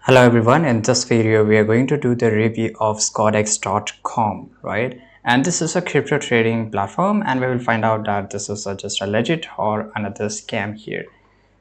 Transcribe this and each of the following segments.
Hello everyone, in this video we are going to do the review of Skoxdex.com, right? And this is a crypto trading platform and we will find out that this is just a legit or another scam here.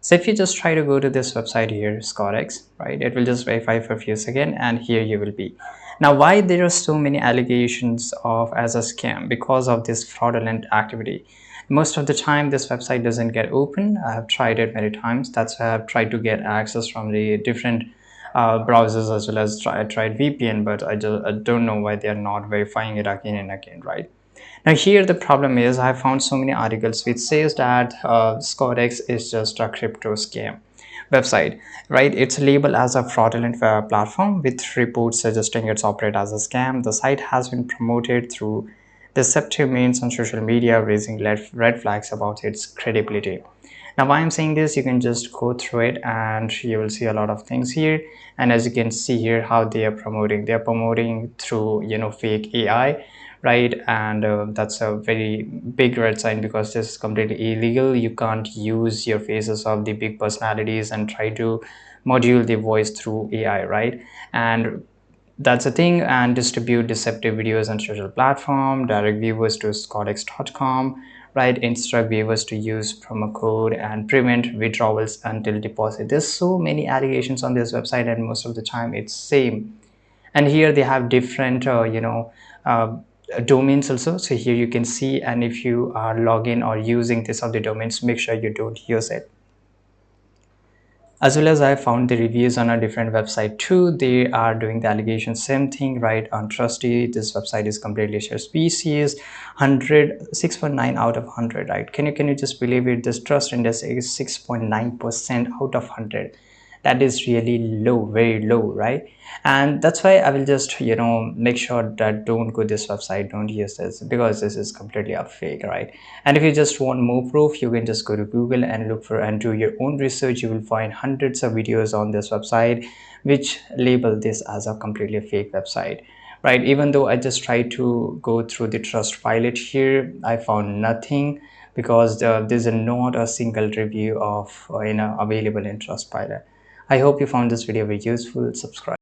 So if you just try to go to this website here, Skoxdex, right, it will just verify for a few seconds and here you will be. Now why there are so many allegations of as a scam? Because of this fraudulent activity. Most of the time this website doesn't get open. I have tried it many times. That's why I have tried to get access from the different browsers as well as tried VPN, but I don't know why they are not verifying it again and again, right? Now here the problem is I found so many articles which says that Skodex is just a crypto scam website, right? It's labeled as a fraudulent platform with reports suggesting it's operate as a scam. The site has been promoted through deceptive means on social media, raising red flags about its credibility. Now why I'm saying this, you can just go through it and you will see a lot of things here. And as you can see here, how they are promoting through fake AI, right? And that's a very big red sign because this is completely illegal. You can't use your faces of the big personalities and try to module the voice through AI, right? And that's a thing. And distribute deceptive videos on social platform, direct viewers to Skodex.com, right? Instruct viewers to use promo code and prevent withdrawals until deposit. There's so many allegations on this website and most of the time it's same. And here they have different uh, domains also. So here you can see, and if you are logging or using this of the domains, make sure you don't use it. As well as I found the reviews on a different website too. They are doing the allegation same thing, right? Untrusty. This website is completely shared species. 6.9 out of 100, right? Can you just believe it? This trust index is 6.9% out of 100. That is really low, very low, right? And that's why I will just make sure that don't go this website, don't use this, because this is completely a fake, right? And if you just want more proof, you can just go to Google and look for and do your own research. You will find hundreds of videos on this website which label this as a completely fake website, right? Even though I just tried to go through the trust pilot here, I found nothing because there's not a single review of available in Trustpilot. I hope you found this video very useful. Subscribe.